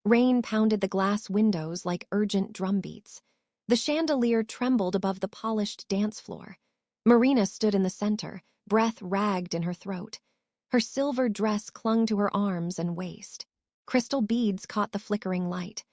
Rain pounded the glass windows like urgent drumbeats. The chandelier trembled above the polished dance floor. Marina stood in the center, breath ragged in her throat. Her silver dress clung to her arms and waist. Crystal beads caught the flickering light.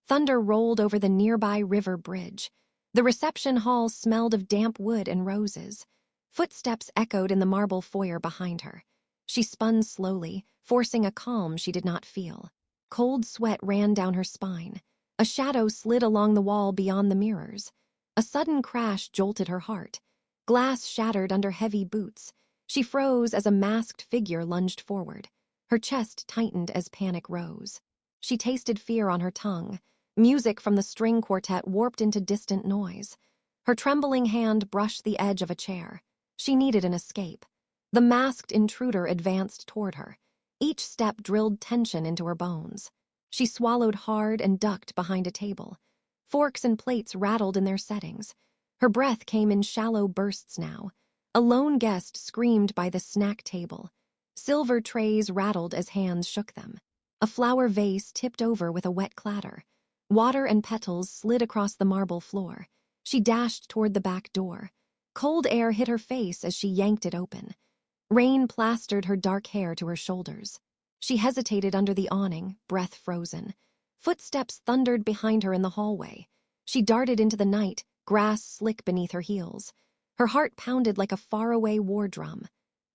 Thunder rolled over the nearby river bridge. The reception hall smelled of damp wood and roses. Footsteps echoed in the marble foyer behind her. She spun slowly, forcing a calm she did not feel. Cold sweat ran down her spine. A shadow slid along the wall beyond the mirrors. A sudden crash jolted her heart. Glass shattered under heavy boots. She froze as a masked figure lunged forward. Her chest tightened as panic rose. She tasted fear on her tongue. Music from the string quartet warped into distant noise. Her trembling hand brushed the edge of a chair. She needed an escape. The masked intruder advanced toward her. Each step drilled tension into her bones. She swallowed hard and ducked behind a table. Forks and plates rattled in their settings. Her breath came in shallow bursts now. A lone guest screamed by the snack table. Silver trays rattled as hands shook them. A flower vase tipped over with a wet clatter. Water and petals slid across the marble floor. She dashed toward the back door. Cold air hit her face as she yanked it open. Rain plastered her dark hair to her shoulders. She hesitated under the awning, breath frozen. Footsteps thundered behind her in the hallway. She darted into the night, grass slick beneath her heels. Her heart pounded like a faraway war drum.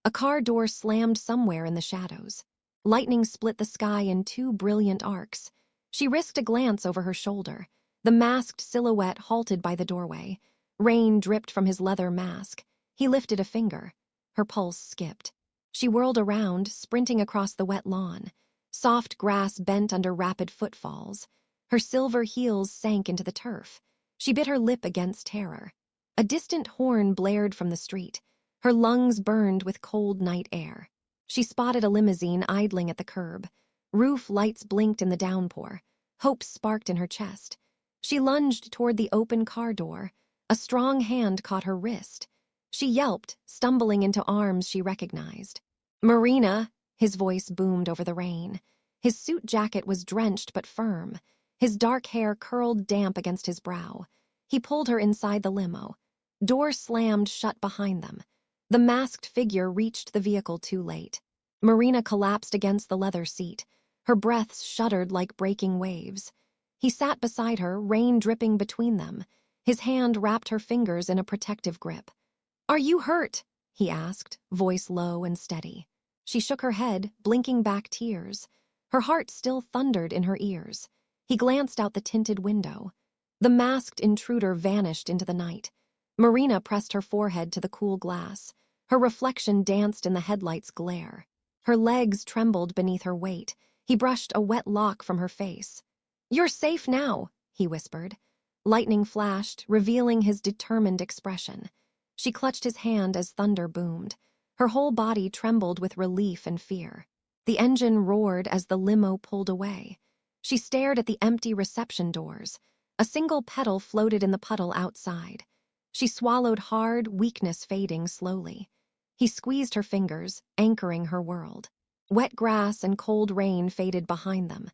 A car door slammed somewhere in the shadows. Lightning split the sky in two brilliant arcs. She risked a glance over her shoulder. The masked silhouette halted by the doorway. Rain dripped from his leather mask. He lifted a finger. Her pulse skipped. She whirled around, sprinting across the wet lawn. Soft grass bent under rapid footfalls. Her silver heels sank into the turf. She bit her lip against terror. A distant horn blared from the street. Her lungs burned with cold night air. She spotted a limousine idling at the curb. Roof lights blinked in the downpour. Hope sparked in her chest. She lunged toward the open car door. A strong hand caught her wrist. She yelped, stumbling into arms she recognized. "Marina!" His voice boomed over the rain. His suit jacket was drenched but firm. His dark hair curled damp against his brow. He pulled her inside the limo. Door slammed shut behind them. The masked figure reached the vehicle too late. Marina collapsed against the leather seat. Her breaths shuddered like breaking waves. He sat beside her, rain dripping between them. His hand wrapped her fingers in a protective grip. "Are you hurt?" he asked, voice low and steady. She shook her head, blinking back tears. Her heart still thundered in her ears. He glanced out the tinted window. The masked intruder vanished into the night. Marina pressed her forehead to the cool glass. Her reflection danced in the headlights' glare. Her legs trembled beneath her weight. He brushed a wet lock from her face. "You're safe now," he whispered. Lightning flashed, revealing his determined expression. She clutched his hand as thunder boomed. Her whole body trembled with relief and fear. The engine roared as the limo pulled away. She stared at the empty reception doors. A single petal floated in the puddle outside. She swallowed hard, weakness fading slowly. He squeezed her fingers, anchoring her world. Wet grass and cold rain faded behind them.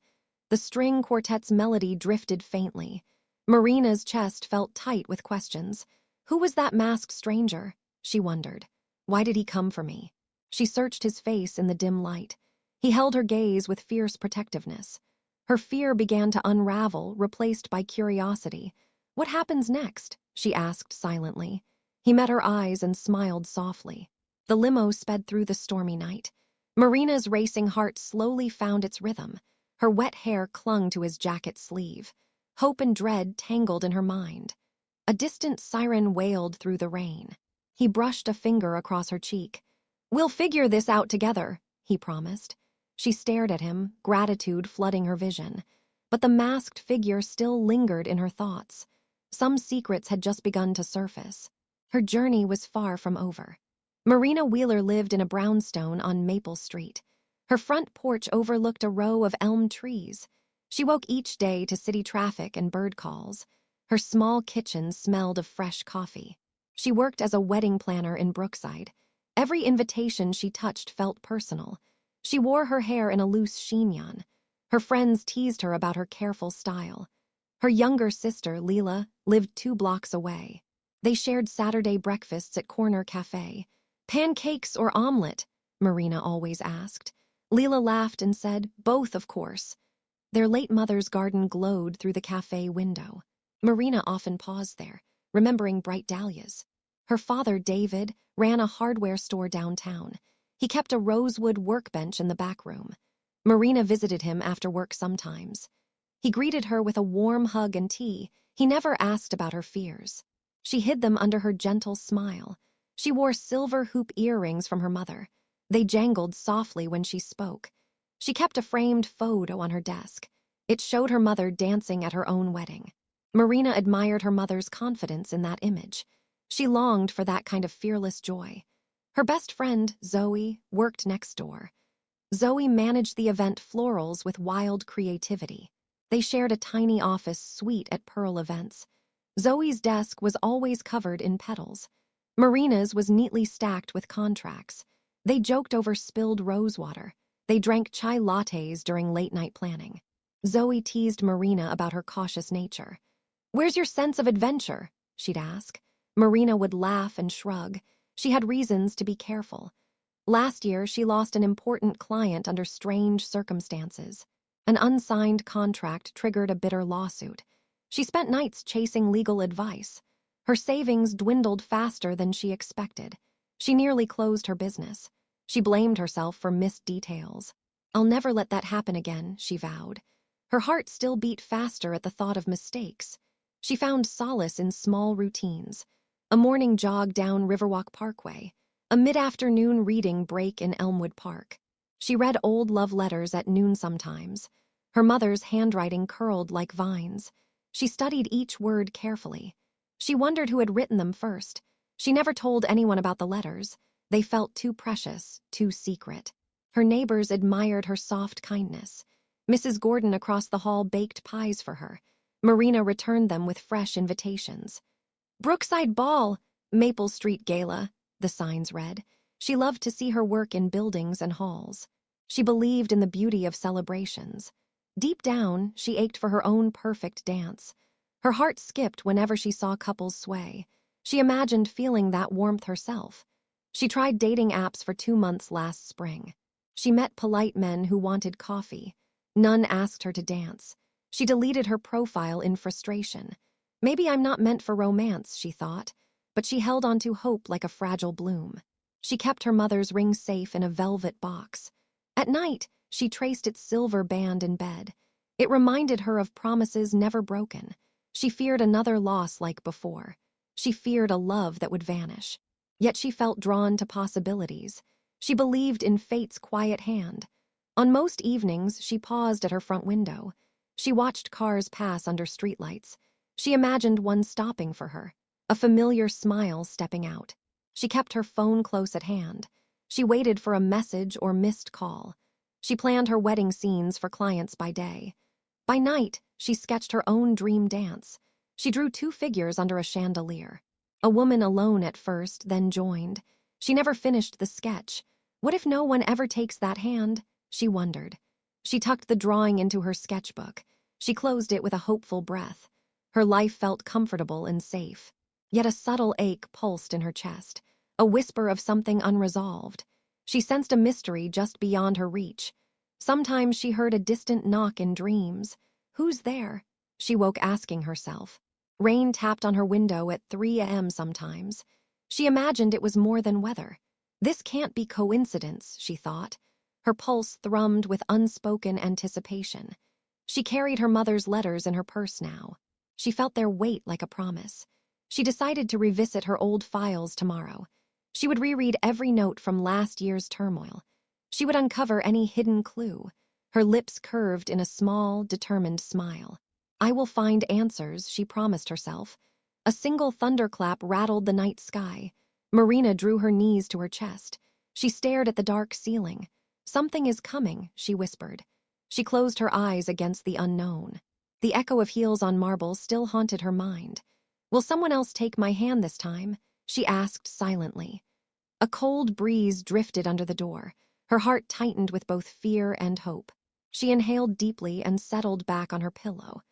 The string quartet's melody drifted faintly. Marina's chest felt tight with questions. Who was that masked stranger? She wondered. Why did he come for me? She searched his face in the dim light. He held her gaze with fierce protectiveness. Her fear began to unravel, replaced by curiosity. "What happens next?" she asked silently. He met her eyes and smiled softly. The limo sped through the stormy night. Marina's racing heart slowly found its rhythm. Her wet hair clung to his jacket sleeve. Hope and dread tangled in her mind. A distant siren wailed through the rain. He brushed a finger across her cheek. "We'll figure this out together," he promised. She stared at him, gratitude flooding her vision. But the masked figure still lingered in her thoughts. Some secrets had just begun to surface. Her journey was far from over. Marina Wheeler lived in a brownstone on Maple Street. Her front porch overlooked a row of elm trees. She woke each day to city traffic and bird calls. Her small kitchen smelled of fresh coffee. She worked as a wedding planner in Brookside. Every invitation she touched felt personal. She wore her hair in a loose chignon. Her friends teased her about her careful style. Her younger sister, Leela, lived 2 blocks away. They shared Saturday breakfasts at Corner Cafe. "Pancakes or omelet?" Marina always asked. Leela laughed and said, "Both, of course." Their late mother's garden glowed through the cafe window. Marina often paused there, remembering bright dahlias. Her father, David, ran a hardware store downtown. He kept a rosewood workbench in the back room. Marina visited him after work sometimes. He greeted her with a warm hug and tea. He never asked about her fears. She hid them under her gentle smile. She wore silver hoop earrings from her mother. They jangled softly when she spoke. She kept a framed photo on her desk. It showed her mother dancing at her own wedding. Marina admired her mother's confidence in that image. She longed for that kind of fearless joy. Her best friend, Zoe, worked next door. Zoe managed the event Florals with wild creativity. They shared a tiny office suite at Pearl events. Zoe's desk was always covered in petals. Marina's was neatly stacked with contracts. They joked over spilled rosewater. They drank chai lattes during late-night planning. Zoe teased Marina about her cautious nature. "Where's your sense of adventure?" she'd ask. Marina would laugh and shrug. She had reasons to be careful. Last year, she lost an important client under strange circumstances. An unsigned contract triggered a bitter lawsuit. She spent nights chasing legal advice. Her savings dwindled faster than she expected. She nearly closed her business. She blamed herself for missed details. "I'll never let that happen again," she vowed. Her heart still beat faster at the thought of mistakes. She found solace in small routines. A morning jog down Riverwalk Parkway. A mid-afternoon reading break in Elmwood Park. She read old love letters at noon sometimes. Her mother's handwriting curled like vines. She studied each word carefully. She wondered who had written them first. She never told anyone about the letters. They felt too precious, too secret. Her neighbors admired her soft kindness. Mrs. Gordon across the hall baked pies for her. Marina returned them with fresh invitations. "Brookside Ball, Maple Street Gala," the signs read. She loved to see her work in buildings and halls. She believed in the beauty of celebrations. Deep down, she ached for her own perfect dance. Her heart skipped whenever she saw couples sway. She imagined feeling that warmth herself. She tried dating apps for 2 months last spring. She met polite men who wanted coffee. None asked her to dance. She deleted her profile in frustration. "Maybe I'm not meant for romance," she thought, but she held on to hope like a fragile bloom. She kept her mother's ring safe in a velvet box. At night, she traced its silver band in bed. It reminded her of promises never broken. She feared another loss like before. She feared a love that would vanish. Yet she felt drawn to possibilities. She believed in fate's quiet hand. On most evenings, she paused at her front window. She watched cars pass under streetlights. She imagined one stopping for her, a familiar smile stepping out. She kept her phone close at hand. She waited for a message or missed call. She planned her wedding scenes for clients by day. By night, she sketched her own dream dance. She drew 2 figures under a chandelier. A woman alone at first, then joined. She never finished the sketch. What if no one ever takes that hand? She wondered. She tucked the drawing into her sketchbook. She closed it with a hopeful breath. Her life felt comfortable and safe. Yet a subtle ache pulsed in her chest, a whisper of something unresolved. She sensed a mystery just beyond her reach. Sometimes she heard a distant knock in dreams. "Who's there?" she woke asking herself. Rain tapped on her window at 3 a.m. sometimes. She imagined it was more than weather. This can't be coincidence, she thought. Her pulse thrummed with unspoken anticipation. She carried her mother's letters in her purse now. She felt their weight like a promise. She decided to revisit her old files tomorrow. She would reread every note from last year's turmoil. She would uncover any hidden clue. Her lips curved in a small, determined smile. "I will find answers," she promised herself. A single thunderclap rattled the night sky. Marina drew her knees to her chest. She stared at the dark ceiling. "Something is coming," she whispered. She closed her eyes against the unknown. The echo of heels on marble still haunted her mind. "Will someone else take my hand this time?" she asked silently. A cold breeze drifted under the door. Her heart tightened with both fear and hope. She inhaled deeply and settled back on her pillow.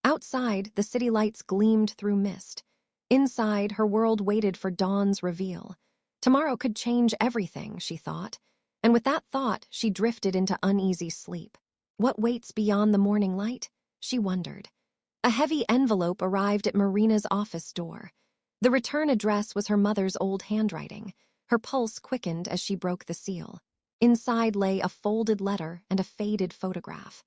Outside, the city lights gleamed through mist. Inside, her world waited for dawn's reveal. Tomorrow could change everything, she thought. And with that thought, she drifted into uneasy sleep. What waits beyond the morning light? She wondered. A heavy envelope arrived at Marina's office door. The return address was her mother's old handwriting. Her pulse quickened as she broke the seal. Inside lay a folded letter and a faded photograph.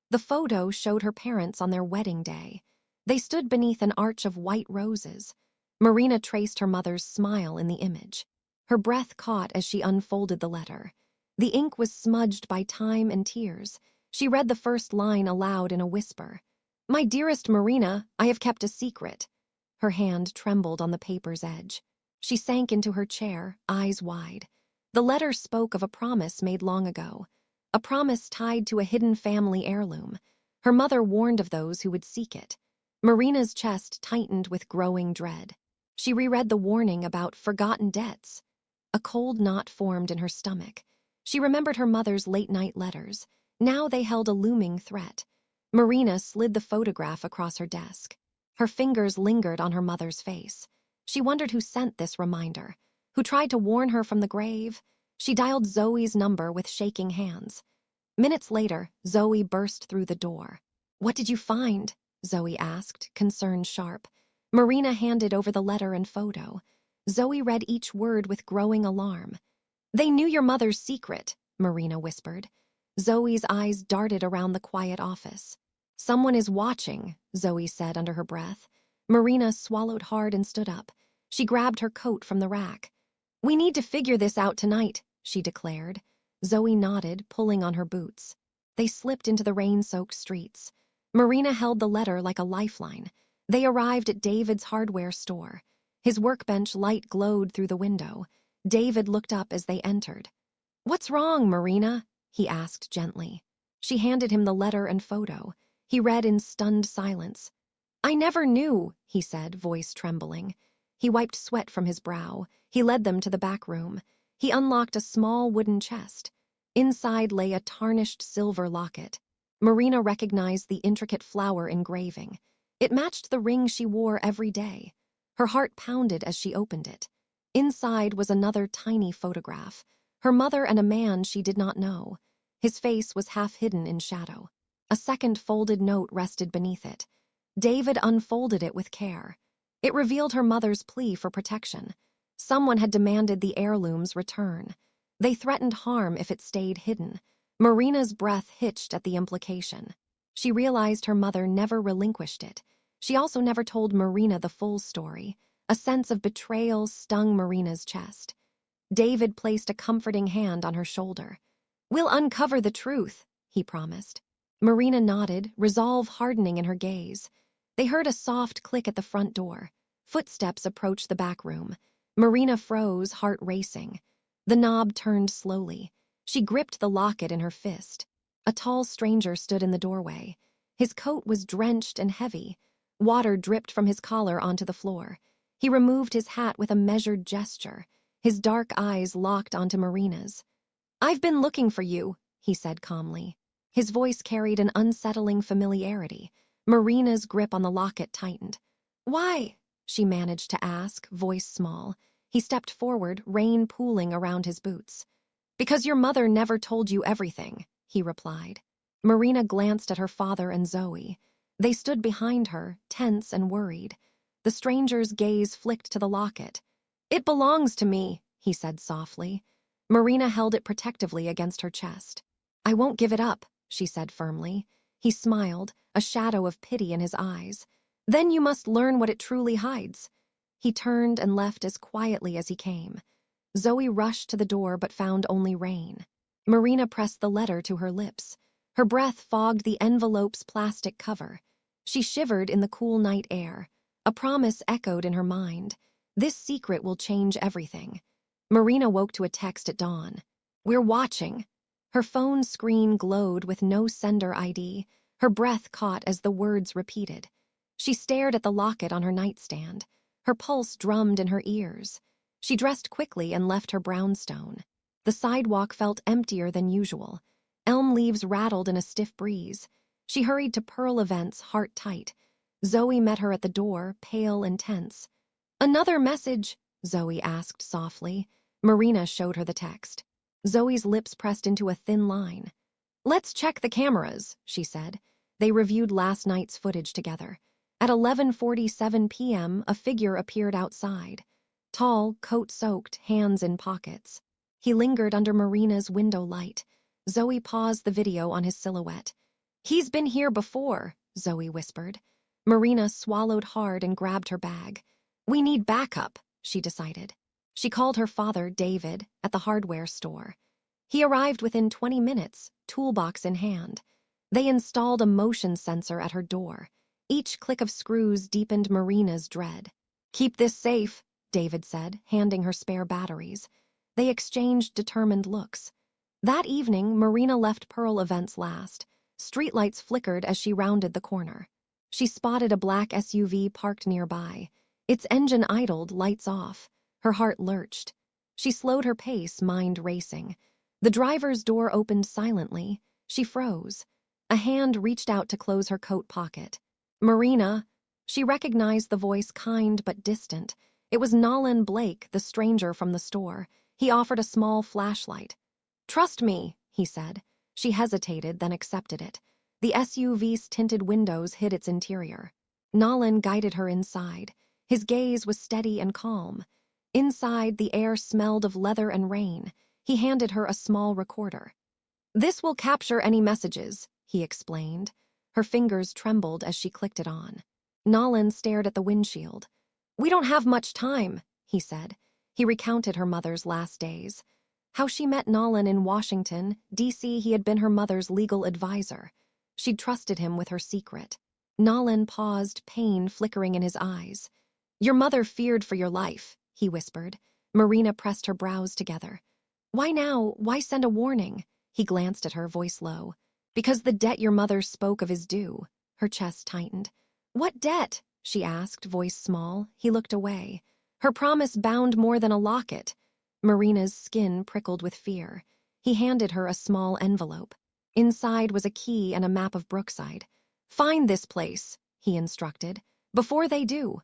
The photo showed her parents on their wedding day. They stood beneath an arch of white roses. Marina traced her mother's smile in the image. Her breath caught as she unfolded the letter. The ink was smudged by time and tears. She read the first line aloud in a whisper. "My dearest Marina, I have kept a secret." Her hand trembled on the paper's edge. She sank into her chair, eyes wide. The letter spoke of a promise made long ago, a promise tied to a hidden family heirloom. Her mother warned of those who would seek it. Marina's chest tightened with growing dread. She reread the warning about forgotten debts. A cold knot formed in her stomach. She remembered her mother's late-night letters. Now they held a looming threat. Marina slid the photograph across her desk. Her fingers lingered on her mother's face. She wondered who sent this reminder, who tried to warn her from the grave. She dialed Zoe's number with shaking hands. Minutes later, Zoe burst through the door. "What did you find?" Zoe asked, concern sharp. Marina handed over the letter and photo. Zoe read each word with growing alarm. "They knew your mother's secret," Marina whispered. Zoe's eyes darted around the quiet office. "Someone is watching," Zoe said under her breath. Marina swallowed hard and stood up. She grabbed her coat from the rack. "We need to figure this out tonight," she declared. Zoe nodded, pulling on her boots. They slipped into the rain-soaked streets. Marina held the letter like a lifeline. They arrived at David's hardware store. His workbench light glowed through the window. David looked up as they entered. "What's wrong, Marina?" he asked gently. She handed him the letter and photo. He read in stunned silence. "I never knew," he said, voice trembling. He wiped sweat from his brow. He led them to the back room. He unlocked a small wooden chest. Inside lay a tarnished silver locket. Marina recognized the intricate flower engraving. It matched the ring she wore every day. Her heart pounded as she opened it. Inside was another tiny photograph. Her mother and a man she did not know. His face was half hidden in shadow. A second folded note rested beneath it. David unfolded it with care. It revealed her mother's plea for protection. Someone had demanded the heirloom's return. They threatened harm if it stayed hidden. Marina's breath hitched at the implication. She realized her mother never relinquished it. She also never told Marina the full story. A sense of betrayal stung Marina's chest. David placed a comforting hand on her shoulder. "We'll uncover the truth," he promised. Marina nodded, resolve hardening in her gaze. They heard a soft click at the front door. Footsteps approached the back room. Marina froze, heart racing. The knob turned slowly. She gripped the locket in her fist. A tall stranger stood in the doorway. His coat was drenched and heavy. Water dripped from his collar onto the floor. He removed his hat with a measured gesture. His dark eyes locked onto Marina's. "I've been looking for you," he said calmly. His voice carried an unsettling familiarity. Marina's grip on the locket tightened. "Why?" she managed to ask, voice small. He stepped forward, rain pooling around his boots. "Because your mother never told you everything," he replied. Marina glanced at her father and Zoe. They stood behind her, tense and worried. The stranger's gaze flicked to the locket. "It belongs to me," he said softly. Marina held it protectively against her chest. "I won't give it up," she said firmly. He smiled, a shadow of pity in his eyes. "Then you must learn what it truly hides." He turned and left as quietly as he came. Zoe rushed to the door but found only rain. Marina pressed the letter to her lips. Her breath fogged the envelope's plastic cover. She shivered in the cool night air. A promise echoed in her mind. This secret will change everything. Marina woke to a text at dawn. "We're watching." Her phone screen glowed with no sender ID. Her breath caught as the words repeated. She stared at the locket on her nightstand. Her pulse drummed in her ears. She dressed quickly and left her brownstone. The sidewalk felt emptier than usual. Elm leaves rattled in a stiff breeze. She hurried to Pearl Events, heart tight. Zoe met her at the door, pale and tense. "Another message?" Zoe asked softly. Marina showed her the text. Zoe's lips pressed into a thin line. "Let's check the cameras," she said. They reviewed last night's footage together. At 11:47 p.m., a figure appeared outside. Tall, coat-soaked, hands in pockets. He lingered under Marina's window light. Zoe paused the video on his silhouette. "He's been here before," Zoe whispered. Marina swallowed hard and grabbed her bag. "We need backup," she decided. She called her father, David, at the hardware store. He arrived within 20 minutes, toolbox in hand. They installed a motion sensor at her door. Each click of screws deepened Marina's dread. "Keep this safe," David said, handing her spare batteries. They exchanged determined looks. That evening, Marina left Pearl Events last. Streetlights flickered as she rounded the corner. She spotted a black SUV parked nearby. Its engine idled, lights off. Her heart lurched. She slowed her pace, mind racing. The driver's door opened silently. She froze. A hand reached out to close her coat pocket. "Marina." She recognized the voice, kind but distant. It was Nolan Blake, the stranger from the store. He offered a small flashlight. "Trust me," he said. She hesitated, then accepted it. The SUV's tinted windows hid its interior. Nolan guided her inside. His gaze was steady and calm. Inside, the air smelled of leather and rain. He handed her a small recorder. "This will capture any messages," he explained. Her fingers trembled as she clicked it on. Nolan stared at the windshield. "We don't have much time," he said. He recounted her mother's last days. How she met Nolan in Washington, D.C. He had been her mother's legal advisor. She'd trusted him with her secret. Nolan paused, pain flickering in his eyes. "Your mother feared for your life," he whispered. Marina pressed her brows together. "Why now? Why send a warning?" He glanced at her, voice low. "Because the debt your mother spoke of is due." Her chest tightened. "What debt?" she asked, voice small. He looked away. "Her promise bound more than a locket." Marina's skin prickled with fear. He handed her a small envelope. Inside was a key and a map of Brookside. "Find this place," he instructed, "before they do."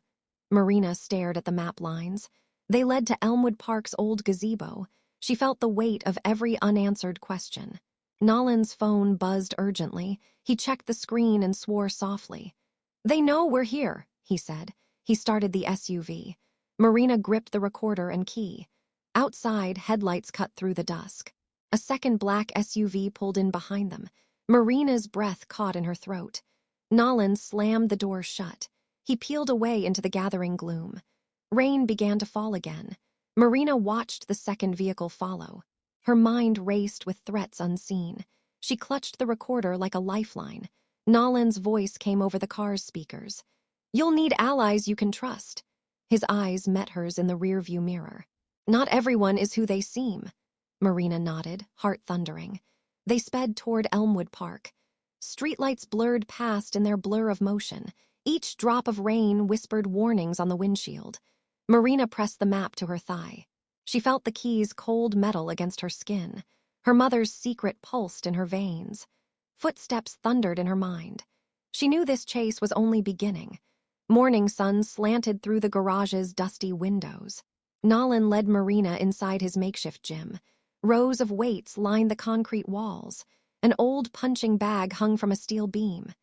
Marina stared at the map lines. They led to Elmwood Park's old gazebo. She felt the weight of every unanswered question. Nolan's phone buzzed urgently. He checked the screen and swore softly. "They know we're here," he said. He started the SUV. Marina gripped the recorder and key. Outside, headlights cut through the dusk. A second black SUV pulled in behind them. Marina's breath caught in her throat. Nolan slammed the door shut. He peeled away into the gathering gloom. Rain began to fall again. Marina watched the second vehicle follow. Her mind raced with threats unseen. She clutched the recorder like a lifeline. Nolan's voice came over the car's speakers. "You'll need allies you can trust." His eyes met hers in the rearview mirror. "Not everyone is who they seem." Marina nodded, heart thundering. They sped toward Elmwood Park. Streetlights blurred past in their blur of motion. Each drop of rain whispered warnings on the windshield. Marina pressed the map to her thigh. She felt the key's cold metal against her skin. Her mother's secret pulsed in her veins. Footsteps thundered in her mind. She knew this chase was only beginning. Morning sun slanted through the garage's dusty windows. Nolan led Marina inside his makeshift gym. Rows of weights lined the concrete walls. An old punching bag hung from a steel beam.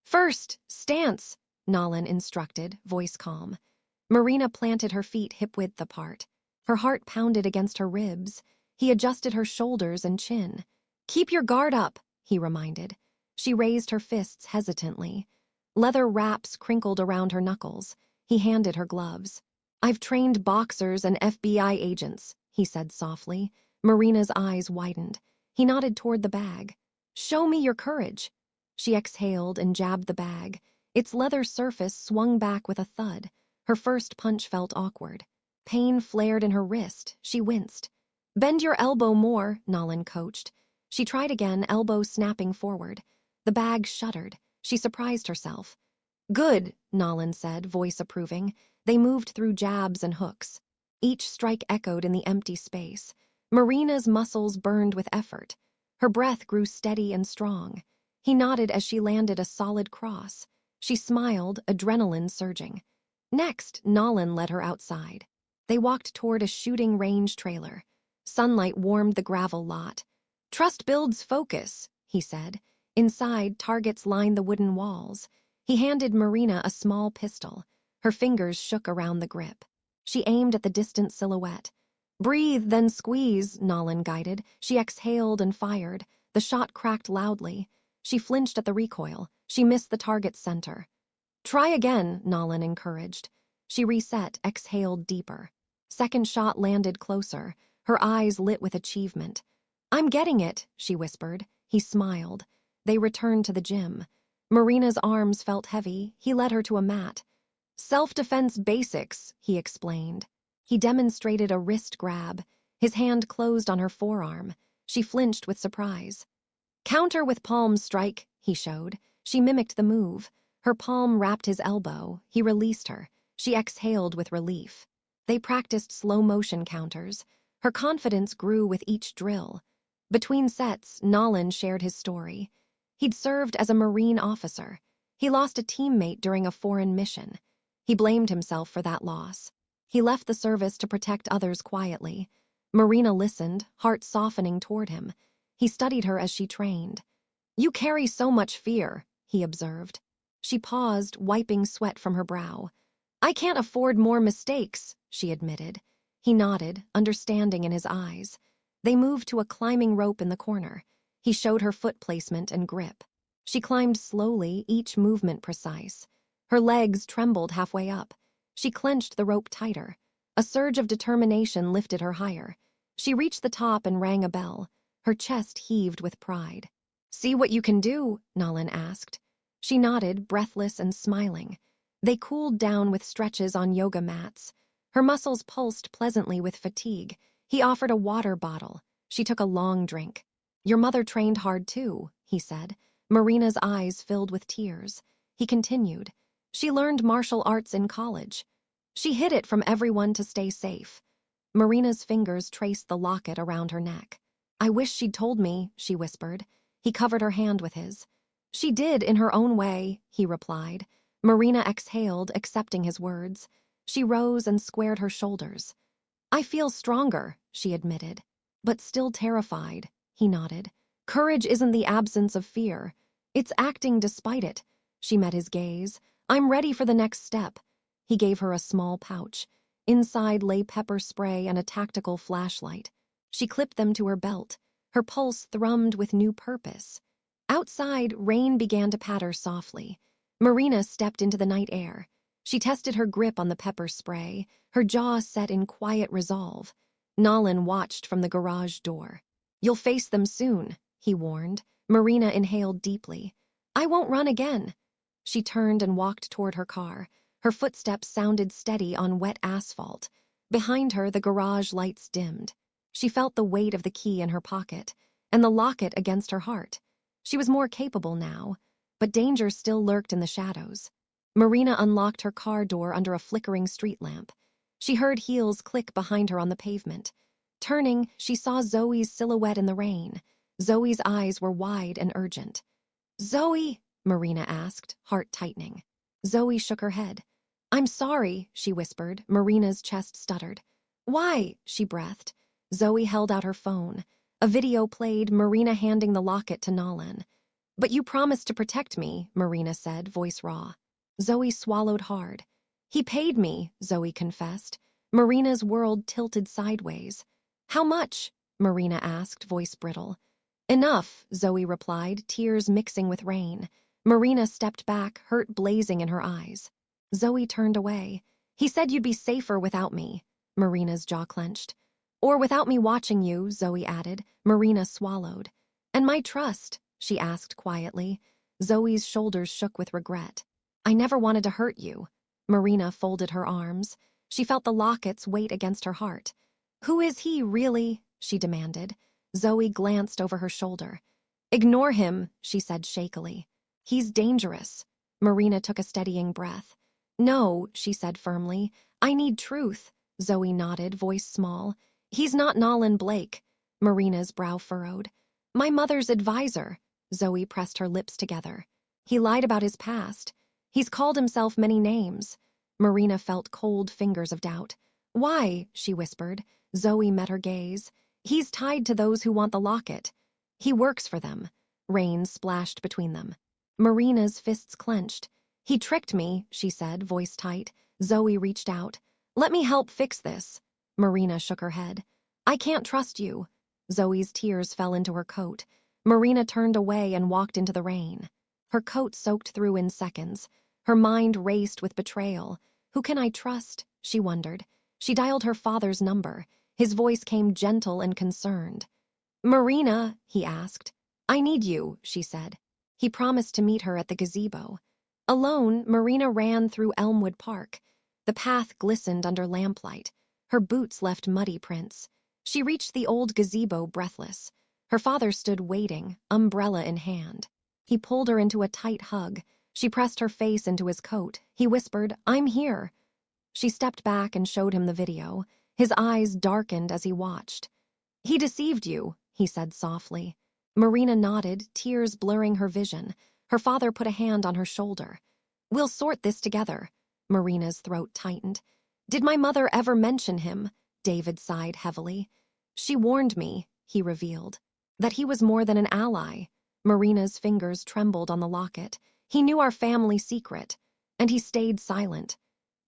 "First, stance," Nolan instructed, voice calm. Marina planted her feet hip-width apart. Her heart pounded against her ribs. He adjusted her shoulders and chin. "Keep your guard up," he reminded. She raised her fists hesitantly. Leather wraps crinkled around her knuckles. He handed her gloves. "I've trained boxers and FBI agents," he said softly. Marina's eyes widened. He nodded toward the bag. "Show me your courage." She exhaled and jabbed the bag. Its leather surface swung back with a thud. Her first punch felt awkward. Pain flared in her wrist. She winced. "Bend your elbow more," Nolan coached. She tried again, elbow snapping forward. The bag shuddered. She surprised herself. "Good," Nolan said, voice approving. They moved through jabs and hooks. Each strike echoed in the empty space. Marina's muscles burned with effort. Her breath grew steady and strong. He nodded as she landed a solid cross. She smiled, adrenaline surging. Next, Nolan led her outside. They walked toward a shooting range trailer. Sunlight warmed the gravel lot. "Trust builds focus," he said. Inside, targets lined the wooden walls. He handed Marina a small pistol. Her fingers shook around the grip. She aimed at the distant silhouette. "Breathe, then squeeze," Nolan guided. She exhaled and fired. The shot cracked loudly. She flinched at the recoil. She missed the target's center. "Try again," Nolan encouraged. She reset, exhaled deeper. Second shot landed closer. Her eyes lit with achievement. "I'm getting it," she whispered. He smiled. They returned to the gym. Marina's arms felt heavy. He led her to a mat. "Self-defense basics," he explained. He demonstrated a wrist grab. His hand closed on her forearm. She flinched with surprise. "Counter with palm strike," he showed. She mimicked the move. Her palm wrapped his elbow. He released her. She exhaled with relief. They practiced slow-motion counters. Her confidence grew with each drill. Between sets, Nolan shared his story. He'd served as a Marine officer. He lost a teammate during a foreign mission. He blamed himself for that loss. He left the service to protect others quietly. Marina listened, heart softening toward him. He studied her as she trained. "You carry so much fear," he observed. She paused, wiping sweat from her brow. "I can't afford more mistakes," she admitted. He nodded, understanding in his eyes. They moved to a climbing rope in the corner. He showed her foot placement and grip. She climbed slowly, each movement precise. Her legs trembled halfway up. She clenched the rope tighter. A surge of determination lifted her higher. She reached the top and rang a bell. Her chest heaved with pride. "See what you can do?" Nolan asked. She nodded, breathless and smiling. They cooled down with stretches on yoga mats. Her muscles pulsed pleasantly with fatigue. He offered a water bottle. She took a long drink. "Your mother trained hard too," he said. Marina's eyes filled with tears. He continued. "She learned martial arts in college. She hid it from everyone to stay safe." Marina's fingers traced the locket around her neck. "I wish she'd told me," she whispered. He covered her hand with his. "She did in her own way," he replied. Marina exhaled, accepting his words. She rose and squared her shoulders. "I feel stronger," she admitted. "But still terrified," he nodded. "Courage isn't the absence of fear. It's acting despite it." She met his gaze. "I'm ready for the next step." He gave her a small pouch. Inside lay pepper spray and a tactical flashlight. She clipped them to her belt. Her pulse thrummed with new purpose. Outside, rain began to patter softly. Marina stepped into the night air. She tested her grip on the pepper spray, her jaw set in quiet resolve. Nolan watched from the garage door. "You'll face them soon," he warned. Marina inhaled deeply. "I won't run again." She turned and walked toward her car. Her footsteps sounded steady on wet asphalt. Behind her, the garage lights dimmed. She felt the weight of the key in her pocket, and the locket against her heart. She was more capable now, but danger still lurked in the shadows. Marina unlocked her car door under a flickering street lamp. She heard heels click behind her on the pavement. Turning, she saw Zoe's silhouette in the rain. Zoe's eyes were wide and urgent. "Zoe?" Marina asked, heart tightening. Zoe shook her head. "I'm sorry," she whispered. Marina's chest stuttered. "Why?" she breathed. Zoe held out her phone. A video played, Marina handing the locket to Nolan. "But you promised to protect me," Marina said, voice raw. Zoe swallowed hard. "He paid me," Zoe confessed. Marina's world tilted sideways. "How much?" Marina asked, voice brittle. "Enough," Zoe replied, tears mixing with rain. Marina stepped back, hurt blazing in her eyes. Zoe turned away. "He said you'd be safer without me." Marina's jaw clenched. "Or without me watching you," Zoe added. Marina swallowed. "And my trust?" she asked quietly. Zoe's shoulders shook with regret. "I never wanted to hurt you." Marina folded her arms. She felt the locket's weight against her heart. "Who is he, really?" she demanded. Zoe glanced over her shoulder. "Ignore him," she said shakily. "He's dangerous." Marina took a steadying breath. "No," she said firmly. "I need truth." Zoe nodded, voice small. "He's not Nolan Blake." Marina's brow furrowed. My mother's advisor. Zoe pressed her lips together. He lied about his past. He's called himself many names. Marina felt cold fingers of doubt. Why? She whispered. Zoe met her gaze. He's tied to those who want the locket. He works for them. Rain splashed between them. Marina's fists clenched. He tricked me, she said, voice tight. Zoe reached out. Let me help fix this. Marina shook her head. I can't trust you. Zoe's tears fell into her coat. Marina turned away and walked into the rain. Her coat soaked through in seconds. Her mind raced with betrayal. Who can I trust? She wondered. She dialed her father's number. His voice came gentle and concerned. Marina, he asked. I need you, she said. He promised to meet her at the gazebo. Alone, Marina ran through Elmwood Park. The path glistened under lamplight. Her boots left muddy prints. She reached the old gazebo breathless. Her father stood waiting, umbrella in hand. He pulled her into a tight hug. She pressed her face into his coat. He whispered, I'm here. She stepped back and showed him the video. His eyes darkened as he watched. He deceived you, he said softly. Marina nodded, tears blurring her vision. Her father put a hand on her shoulder. We'll sort this together. Marina's throat tightened. Did my mother ever mention him? David sighed heavily. She warned me, he revealed, that he was more than an ally. Marina's fingers trembled on the locket. He knew our family secret, and he stayed silent.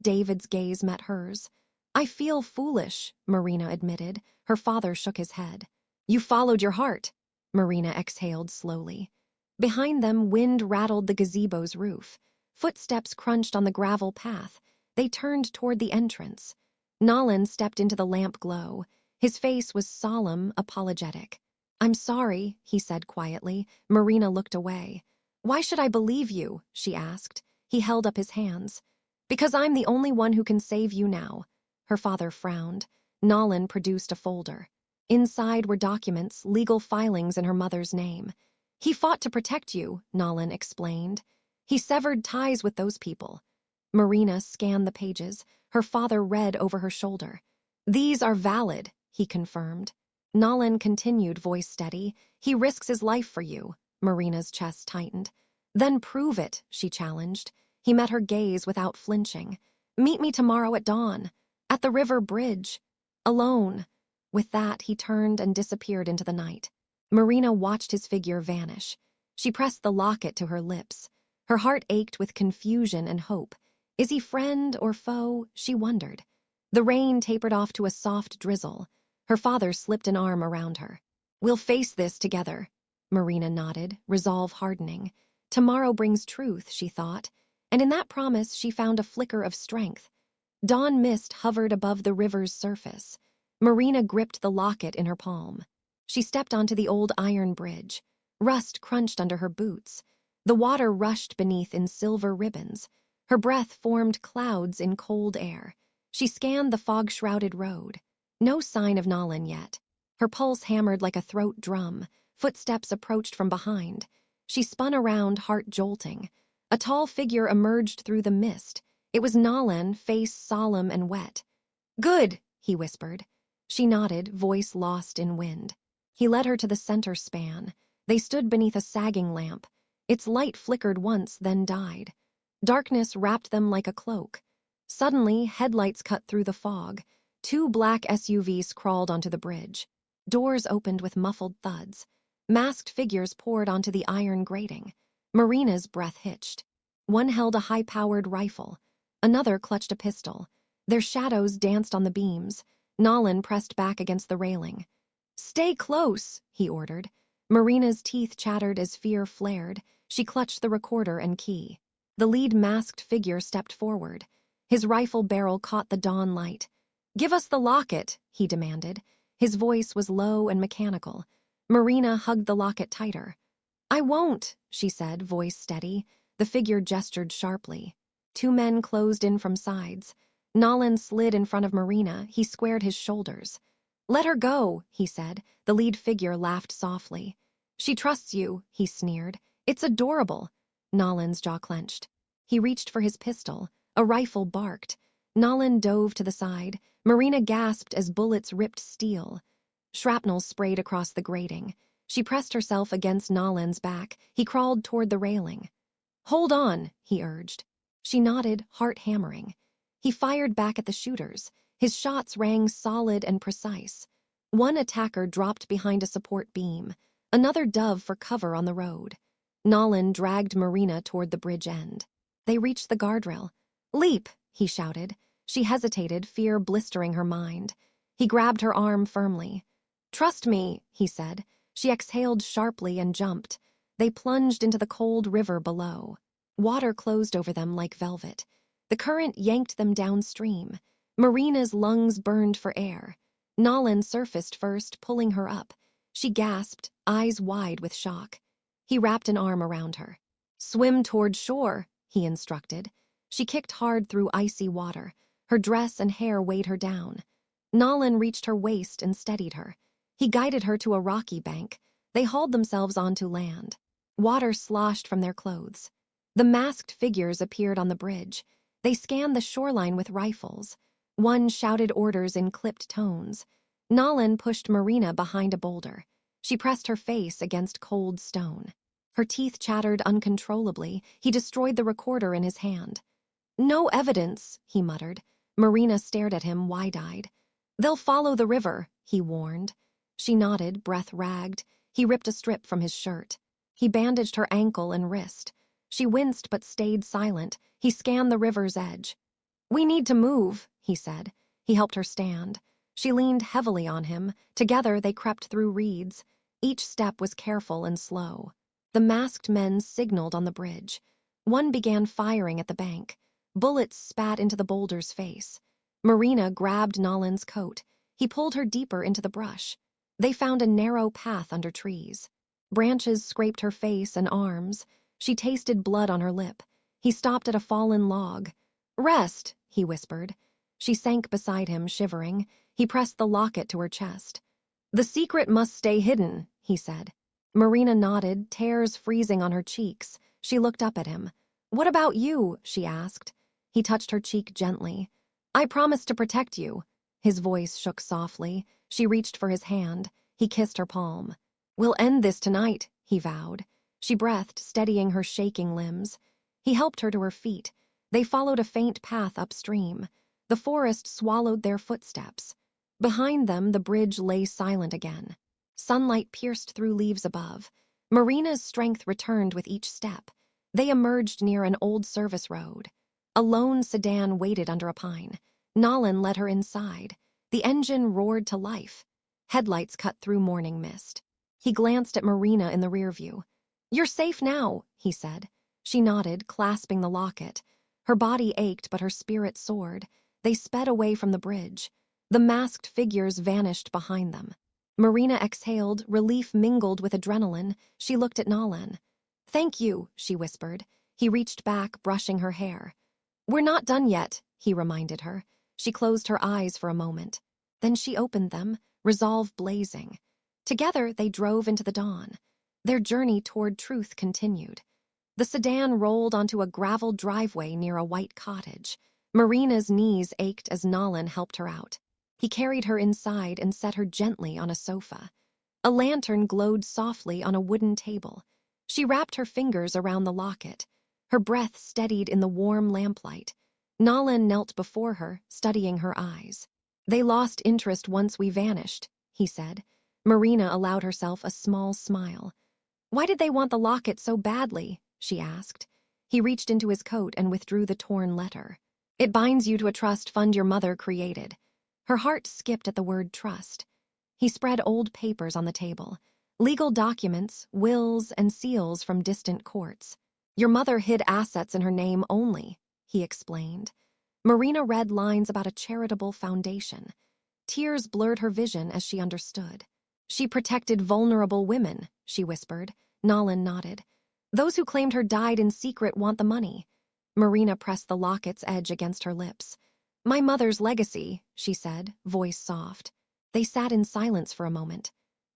David's gaze met hers. I feel foolish, Marina admitted. Her father shook his head. You followed your heart. Marina exhaled slowly. Behind them, wind rattled the gazebo's roof. Footsteps crunched on the gravel path. They turned toward the entrance. Nolan stepped into the lamp glow. His face was solemn, apologetic. I'm sorry, he said quietly. Marina looked away. Why should I believe you? She asked. He held up his hands. Because I'm the only one who can save you now. Her father frowned. Nolan produced a folder. Inside were documents, legal filings in her mother's name. He fought to protect you, Nolan explained. He severed ties with those people. Marina scanned the pages. Her father read over her shoulder. These are valid, he confirmed. Nolan continued, voice steady. He risks his life for you. Marina's chest tightened. Then prove it, she challenged. He met her gaze without flinching. Meet me tomorrow at dawn. At the river bridge. Alone. With that, he turned and disappeared into the night. Marina watched his figure vanish. She pressed the locket to her lips. Her heart ached with confusion and hope. Is he friend or foe? She wondered. The rain tapered off to a soft drizzle. Her father slipped an arm around her. We'll face this together. Marina nodded, resolve hardening. Tomorrow brings truth, she thought, and in that promise she found a flicker of strength. Dawn mist hovered above the river's surface. Marina gripped the locket in her palm. She stepped onto the old iron bridge. Rust crunched under her boots. The water rushed beneath in silver ribbons. Her breath formed clouds in cold air. She scanned the fog-shrouded road. No sign of Nolan yet. Her pulse hammered like a throat drum. Footsteps approached from behind. She spun around, heart jolting. A tall figure emerged through the mist. It was Nolan, face solemn and wet. Good, he whispered. She nodded, voice lost in wind. He led her to the center span. They stood beneath a sagging lamp. Its light flickered once, then died. Darkness wrapped them like a cloak. Suddenly, headlights cut through the fog. 2 black SUVs crawled onto the bridge. Doors opened with muffled thuds. Masked figures poured onto the iron grating. Marina's breath hitched. One held a high-powered rifle. Another clutched a pistol. Their shadows danced on the beams. Nolan pressed back against the railing. Stay close, he ordered. Marina's teeth chattered as fear flared. She clutched the recorder and key. The lead masked figure stepped forward. His rifle barrel caught the dawn light. Give us the locket, he demanded. His voice was low and mechanical. Marina hugged the locket tighter. I won't, she said, voice steady. The figure gestured sharply. 2 men closed in from sides. Nolan slid in front of Marina. He squared his shoulders. Let her go, he said. The lead figure laughed softly. She trusts you, he sneered. It's adorable. Nolan's jaw clenched. He reached for his pistol. A rifle barked. Nolan dove to the side. Marina gasped as bullets ripped steel. Shrapnel sprayed across the grating. She pressed herself against Nolan's back. He crawled toward the railing. "Hold on," he urged. She nodded, heart hammering. He fired back at the shooters. His shots rang solid and precise. One attacker dropped behind a support beam. Another dove for cover on the road. Nolan dragged Marina toward the bridge end. They reached the guardrail. "Leap!" he shouted. She hesitated, fear blistering her mind. He grabbed her arm firmly. "Trust me," he said. She exhaled sharply and jumped. They plunged into the cold river below. Water closed over them like velvet. The current yanked them downstream. Marina's lungs burned for air. Nolan surfaced first, pulling her up. She gasped, eyes wide with shock. He wrapped an arm around her. "Swim toward shore," he instructed. She kicked hard through icy water. Her dress and hair weighed her down. Nolan reached her waist and steadied her. He guided her to a rocky bank. They hauled themselves onto land. Water sloshed from their clothes. The masked figures appeared on the bridge. They scanned the shoreline with rifles. One shouted orders in clipped tones. Nolan pushed Marina behind a boulder. She pressed her face against cold stone. Her teeth chattered uncontrollably. He destroyed the recorder in his hand. "No evidence," he muttered. Marina stared at him wide-eyed. "They'll follow the river," he warned. She nodded, breath ragged. He ripped a strip from his shirt. He bandaged her ankle and wrist. She winced but stayed silent. He scanned the river's edge. "We need to move," he said. He helped her stand. She leaned heavily on him. Together they crept through reeds. Each step was careful and slow. The masked men signaled on the bridge. One began firing at the bank. Bullets spat into the boulder's face. Marina grabbed Nolan's coat. He pulled her deeper into the brush. They found a narrow path under trees. Branches scraped her face and arms. She tasted blood on her lip. He stopped at a fallen log. "Rest," he whispered. She sank beside him, shivering. He pressed the locket to her chest. "The secret must stay hidden," he said. Marina nodded, tears freezing on her cheeks. She looked up at him. "What about you?" she asked. He touched her cheek gently. "I promised to protect you." His voice shook softly. She reached for his hand. He kissed her palm. "We'll end this tonight," he vowed. She breathed, steadying her shaking limbs. He helped her to her feet. They followed a faint path upstream. The forest swallowed their footsteps. Behind them, the bridge lay silent again. Sunlight pierced through leaves above. Marina's strength returned with each step. They emerged near an old service road. A lone sedan waited under a pine. Nolan led her inside. The engine roared to life. Headlights cut through morning mist. He glanced at Marina in the rearview. "You're safe now," he said. She nodded, clasping the locket. Her body ached, but her spirit soared. They sped away from the bridge. The masked figures vanished behind them. Marina exhaled, relief mingled with adrenaline. She looked at Nolan. "Thank you," she whispered. He reached back, brushing her hair. "We're not done yet," he reminded her. She closed her eyes for a moment. Then she opened them, resolve blazing. Together they drove into the dawn. Their journey toward truth continued. The sedan rolled onto a gravel driveway near a white cottage. Marina's knees ached as Nolan helped her out. He carried her inside and set her gently on a sofa. A lantern glowed softly on a wooden table. She wrapped her fingers around the locket. Her breath steadied in the warm lamplight. Nolan knelt before her, studying her eyes. "They lost interest once we vanished," he said. Marina allowed herself a small smile. "Why did they want the locket so badly?" she asked. He reached into his coat and withdrew the torn letter. "It binds you to a trust fund your mother created." Her heart skipped at the word trust. He spread old papers on the table. Legal documents, wills, and seals from distant courts. "Your mother hid assets in her name only," he explained. Marina read lines about a charitable foundation. Tears blurred her vision as she understood. "She protected vulnerable women," she whispered. Nolan nodded. "Those who claimed her died in secret want the money." Marina pressed the locket's edge against her lips. "My mother's legacy," she said, voice soft. They sat in silence for a moment.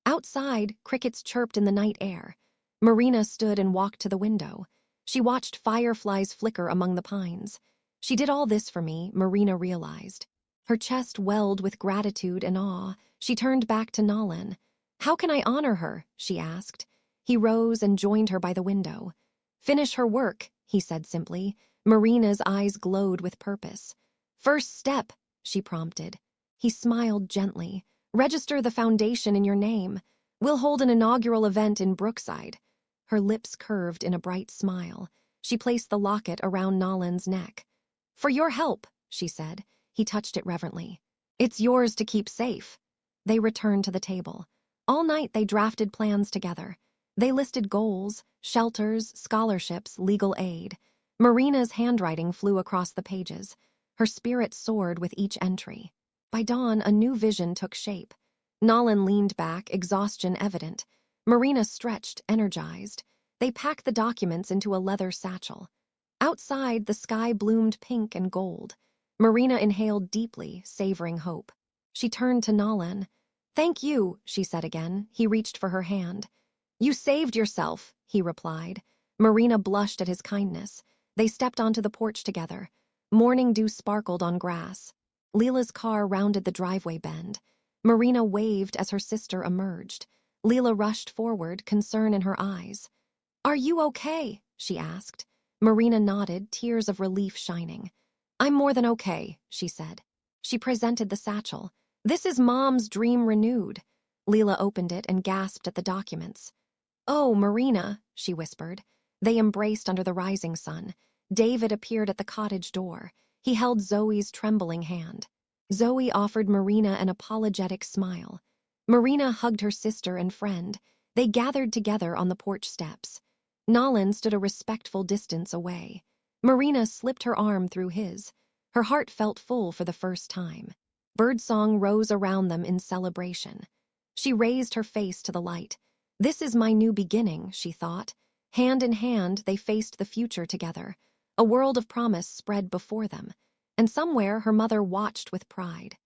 Outside, crickets chirped in the night air. Marina stood and walked to the window. She watched fireflies flicker among the pines. "She did all this for me," Marina realized. Her chest welled with gratitude and awe. She turned back to Nolan. How can I honor her? She asked. He rose and joined her by the window. Finish her work, he said simply. Marina's eyes glowed with purpose. First step, she prompted. He smiled gently. Register the foundation in your name. We'll hold an inaugural event in Brookside. Her lips curved in a bright smile. She placed the locket around Nolan's neck. For your help, she said. He touched it reverently. It's yours to keep safe. They returned to the table. All night they drafted plans together. They listed goals, shelters, scholarships, legal aid. Marina's handwriting flew across the pages. Her spirit soared with each entry. By dawn, a new vision took shape. Nolan leaned back, exhaustion evident. Marina stretched, energized. They packed the documents into a leather satchel. Outside, the sky bloomed pink and gold. Marina inhaled deeply, savoring hope. She turned to Nolan. Thank you, she said again. He reached for her hand. You saved yourself, he replied. Marina blushed at his kindness. They stepped onto the porch together. Morning dew sparkled on grass. Leela's car rounded the driveway bend. Marina waved as her sister emerged. Leela rushed forward, concern in her eyes. Are you okay? She asked. Marina nodded, tears of relief shining. I'm more than okay, she said. She presented the satchel. This is Mom's dream renewed. Leela opened it and gasped at the documents. Oh, Marina, she whispered. They embraced under the rising sun. David appeared at the cottage door. He held Zoe's trembling hand. Zoe offered Marina an apologetic smile. Marina hugged her sister and friend. They gathered together on the porch steps. Nolan stood a respectful distance away. Marina slipped her arm through his. Her heart felt full for the first time. Birdsong rose around them in celebration. She raised her face to the light. This is my new beginning, she thought. Hand in hand, they faced the future together. A world of promise spread before them. And somewhere her mother watched with pride.